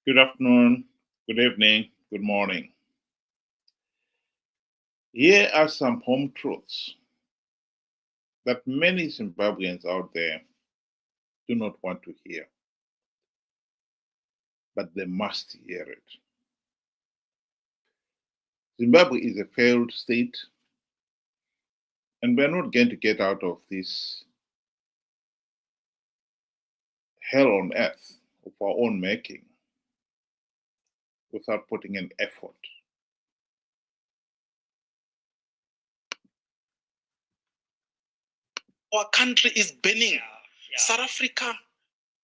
Good afternoon, good evening, good morning. Here are some home truths that many Zimbabweans out there do not want to hear, but they must hear it. Zimbabwe is a failed state, and we're not going to get out of this hell on earth of our own making without putting in effort. Our country is burning. South Africa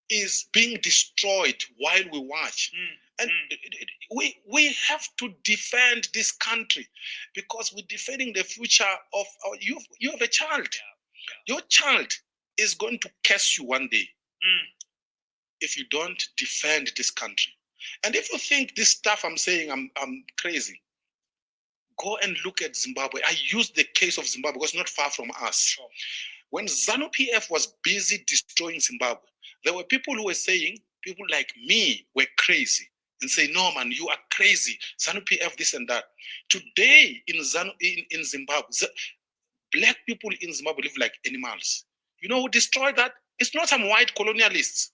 is being destroyed while we watch. And we have to defend this country because we're defending the future of our. You have a child. Your child is going to curse you one day if you don't defend this country. And if you think this stuff I'm saying I'm crazy, go and look at Zimbabwe. I use the case of Zimbabwe because it's not far from us. Sure. When Zanu PF was busy destroying Zimbabwe, there were people who were saying, people like me were crazy and say, no, man, you are crazy. Zanu PF, this and that. Today in Zimbabwe, black people in Zimbabwe live like animals. You know who destroyed that? It's not some white colonialists.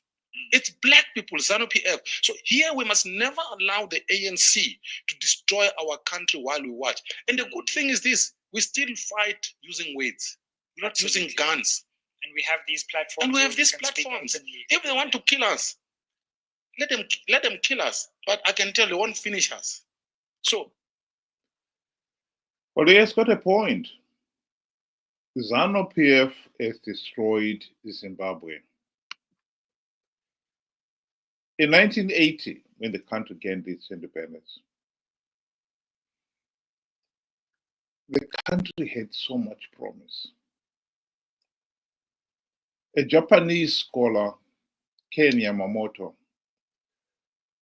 It's black people, Zanu PF. So here we must never allow the ANC to destroy our country while we watch. And the good thing is this, we still fight using words. We're not using guns. And we have these platforms. If they want to kill us, let them kill us. But I can tell they won't finish us. So. Well, he has got a point. Zanu PF has destroyed Zimbabwe. In 1980, when the country gained its independence, the country had so much promise. A Japanese scholar, Ken Yamamoto,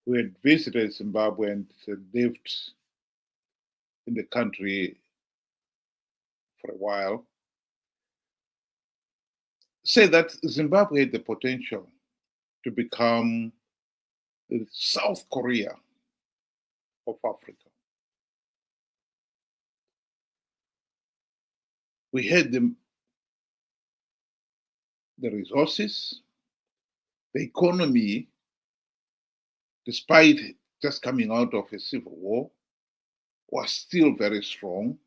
who had visited Zimbabwe and lived in the country for a while, said that Zimbabwe had the potential to become the South Korea of Africa. We had the resources, the economy, despite just coming out of a civil war, was still very strong,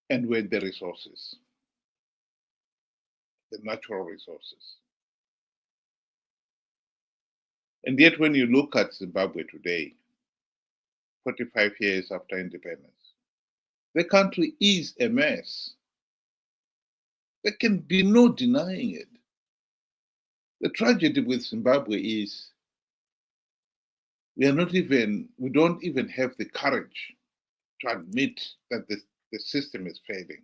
and we had the resources, the natural resources. And yet when you look at Zimbabwe today, 45 years after independence, the country is a mess. There can be no denying it. The tragedy with Zimbabwe is we don't even have the courage to admit that the system is failing.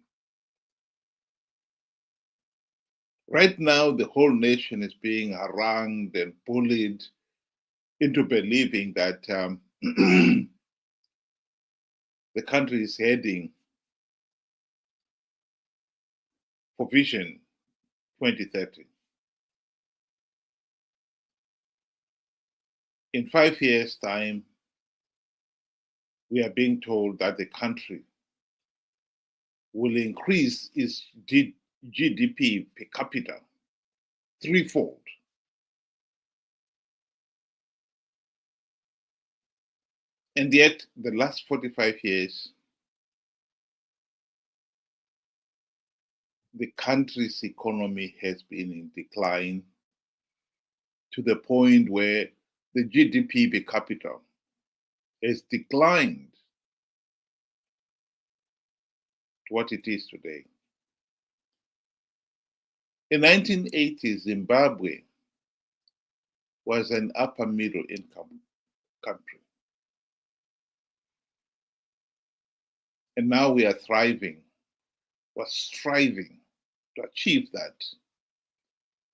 Right now, the whole nation is being harangued and bullied into believing that the country is heading for Vision 2030. In 5 years' time, we are being told that the country will increase its GDP per capita threefold. And yet, the last 45 years, the country's economy has been in decline to the point where the GDP per capita has declined to what it is today. In 1980, Zimbabwe was an upper middle income country. And now we are thriving, we're striving to achieve that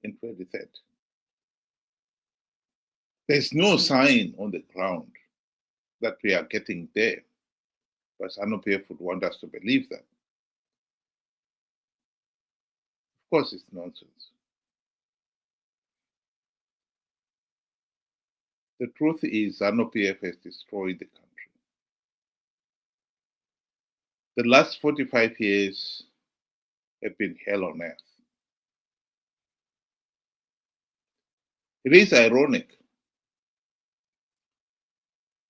in 2030. There's no sign on the ground that we are getting there, but Zanu PF would want us to believe that. Of course, it's nonsense. The truth is, Zanu PF has destroyed the country. The last 45 years have been hell on earth. It is ironic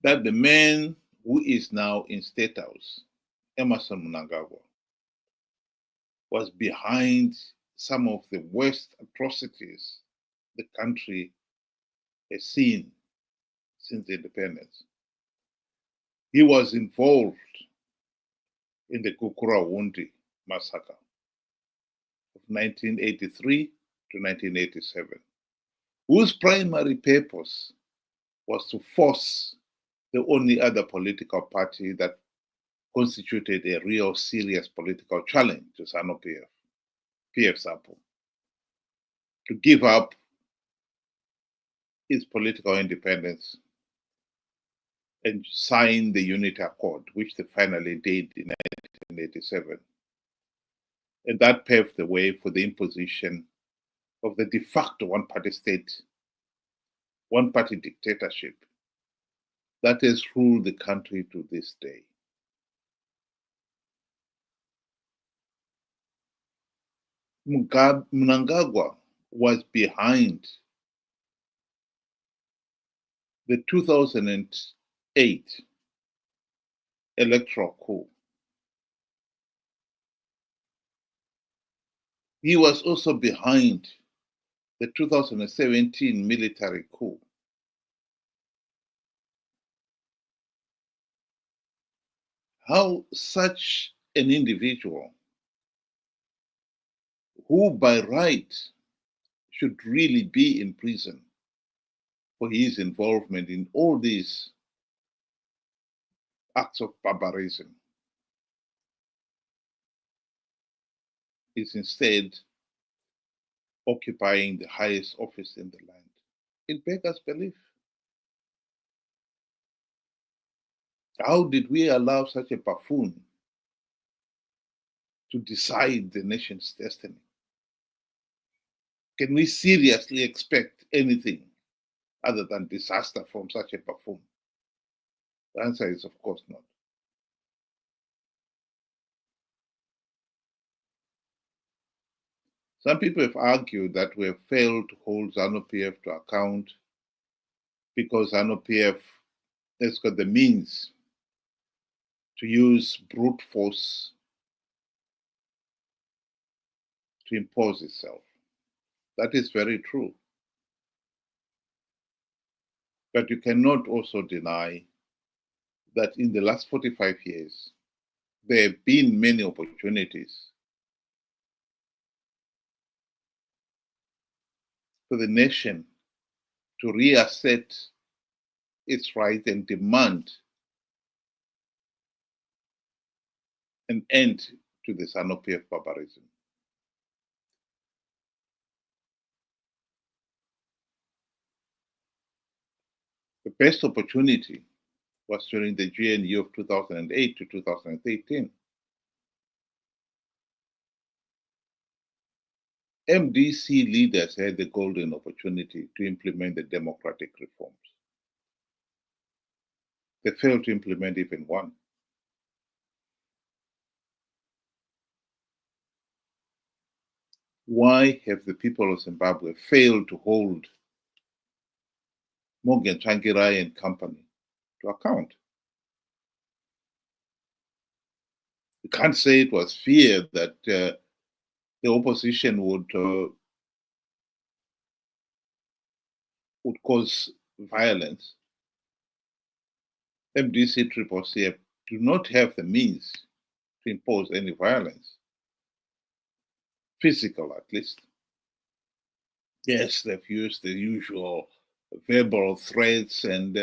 that the man who is now in State House, Emerson Mnangagwa, was behind some of the worst atrocities the country has seen since independence. He was involved in the Gukurahundi massacre of 1983 to 1987, whose primary purpose was to force the only other political party that constituted a real serious political challenge to Zanu PF Sample, to give up its political independence and sign the Unity Accord, which they finally did in 1987. And that paved the way for the imposition of the de facto one-party state, one-party dictatorship that has ruled the country to this day. Mnangagwa was behind the 2008 electoral coup. He was also behind the 2017 military coup. How such an individual, who by right should really be in prison for his involvement in all these acts of barbarism, is instead occupying the highest office in the land. It beggars belief. How did we allow such a buffoon to decide the nation's destiny? Can we seriously expect anything other than disaster from such a buffoon? The answer is, of course, not. Some people have argued that we have failed to hold Zanu PF to account because Zanu PF has got the means to use brute force to impose itself. That is very true. But you cannot also deny that in the last 45 years, there have been many opportunities for the nation to reassert its right and demand an end to the Zanu PF barbarism. The best opportunity was during the GNU of 2008 to 2013. MDC leaders had the golden opportunity to implement the democratic reforms. They failed to implement even one. Why have the people of Zimbabwe failed to hold Morgan Tsvangirai and company to account? You can't say it was fear that the opposition would cause violence. MDC CCC do not have the means to impose any violence, physical at least. Yes, they've used the usual verbal threats and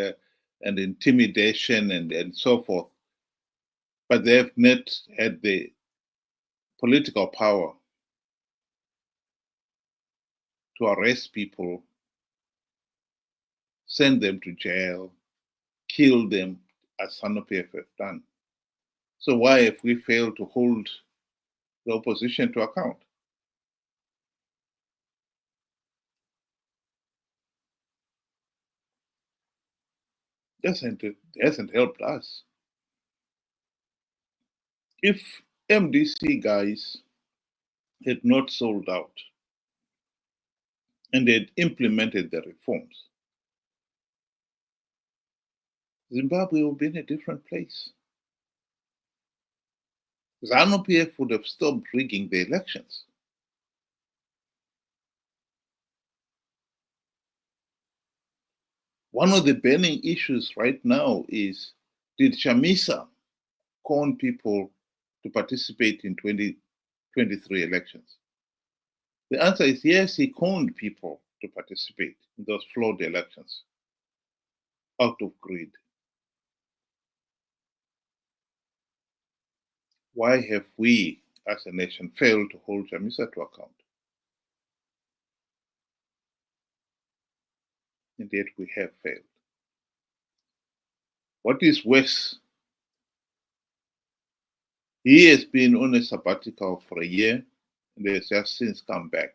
intimidation and so forth, but they have not had the political power to arrest people, send them to jail, kill them, as Zanu PF have done. So why have we failed to hold the opposition to account? hasn't helped us. If MDC guys had not sold out and had implemented the reforms, Zimbabwe would be in a different place. Zanu PF would have stopped rigging the elections. One of the burning issues right now is, did Chamisa con people to participate in 2023 elections? The answer is yes, he conned people to participate in those flawed elections out of greed. Why have we as a nation failed to hold Chamisa to account? And yet we have failed. What is worse, he has been on a sabbatical for a year and has just since come back.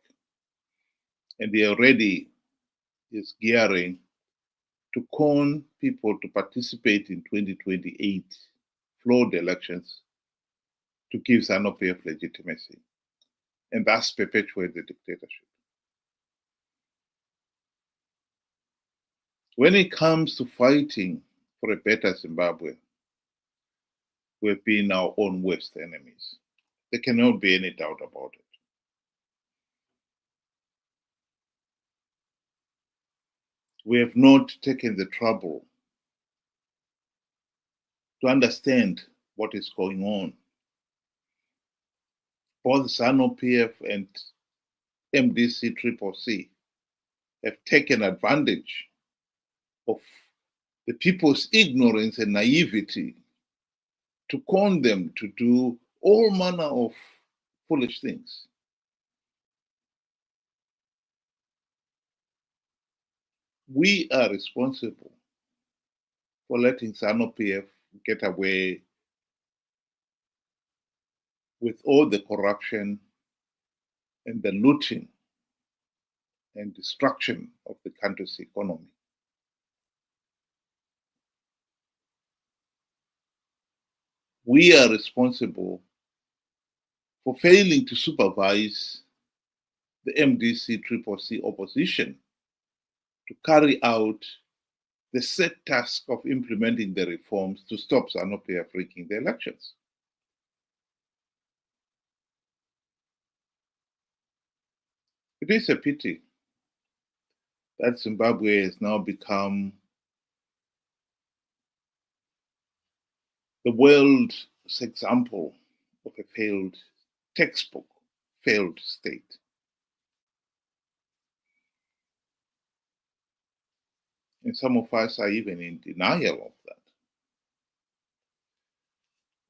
And he already is gearing to con people to participate in 2028 flawed elections to give Zanu PF legitimacy and thus perpetuate the dictatorship. When it comes to fighting for a better Zimbabwe, we've been our own worst enemies. There cannot be any doubt about it. We have not taken the trouble to understand what is going on. Both Zanu PF and MDC-CCC have taken advantage of the people's ignorance and naivety to con them to do all manner of foolish things. We are responsible for letting Zanu PF get away with all the corruption and the looting and destruction of the country's economy. We are responsible for failing to supervise the MDC-CCC opposition to carry out the set task of implementing the reforms to stop Zanu PF rigging the elections. It is a pity that Zimbabwe has now become the world's example of a failed textbook, failed state. And some of us are even in denial of that.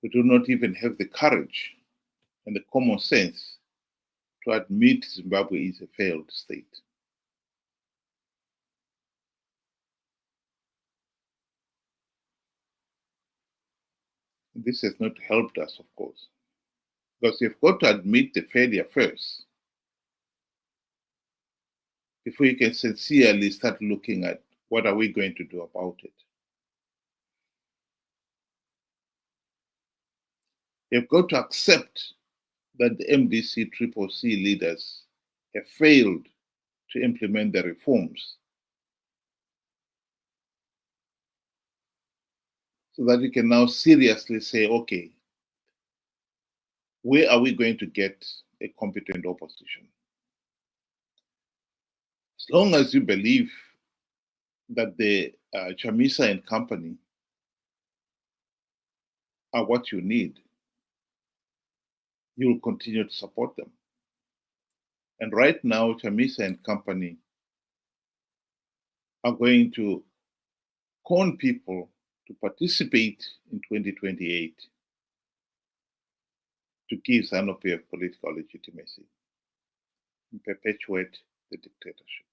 We do not even have the courage and the common sense to admit Zimbabwe is a failed state. This has not helped us, of course, because you've got to admit the failure first before you can sincerely start looking at what are we going to do about it. You've got to accept that the MDC-CCC leaders have failed to implement the reforms so that you can now seriously say, okay, where are we going to get a competent opposition? As long as you believe that the Chamisa and company are what you need, you will continue to support them. And right now, Chamisa and company are going to con people to participate in 2028 to give Zanu PF political legitimacy and perpetuate the dictatorship.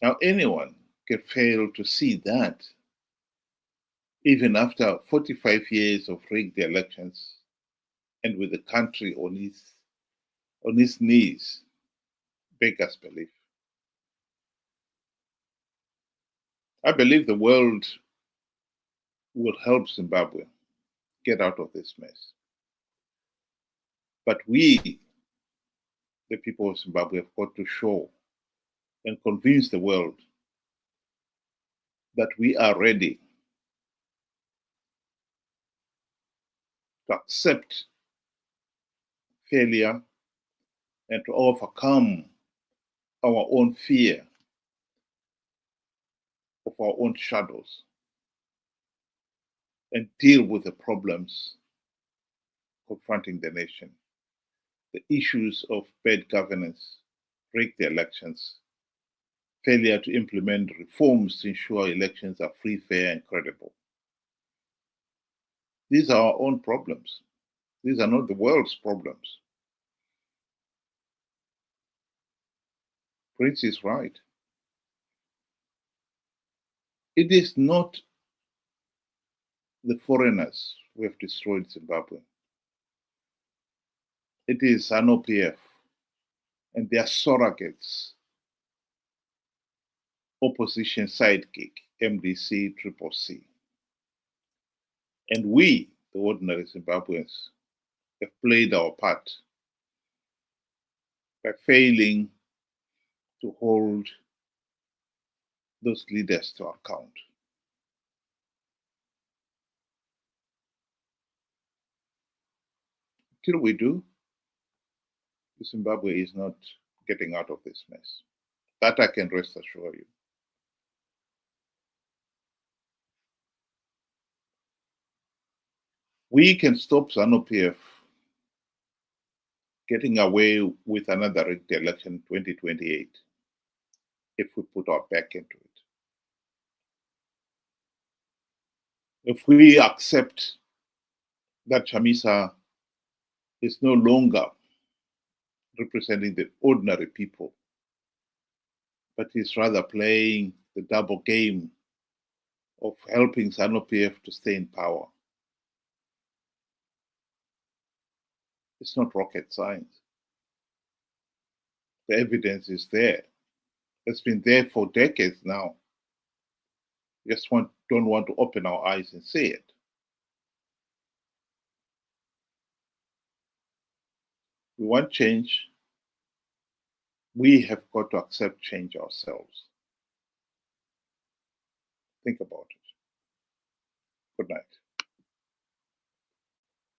Now, anyone can fail to see that even after 45 years of rigged elections and with the country on its knees, beggars belief. I believe the world will help Zimbabwe get out of this mess. But we, the people of Zimbabwe, have got to show and convince the world that we are ready to accept failure and to overcome our own fear of our own shadows and deal with the problems confronting the nation. The issues of bad governance, rigged elections, failure to implement reforms to ensure elections are free, fair, and credible. These are our own problems. These are not the world's problems. Prince is right. It is not the foreigners who have destroyed Zimbabwe. It is Zanu PF and their surrogates, opposition sidekick, MDC, CCC. And we, the ordinary Zimbabweans, have played our part by failing to hold those leaders to account. Till we do, Zimbabwe is not getting out of this mess. That I can rest assure you. We can stop Zanu PF getting away with another rigged election in 2028 if we put our back into it. If we accept that Chamisa is no longer representing the ordinary people, but is rather playing the double game of helping Zanu PF to stay in power. It's not rocket science. The evidence is there. It's been there for decades now. We just don't want to open our eyes and see it. We want change. We have got to accept change ourselves. Think about it. Good night.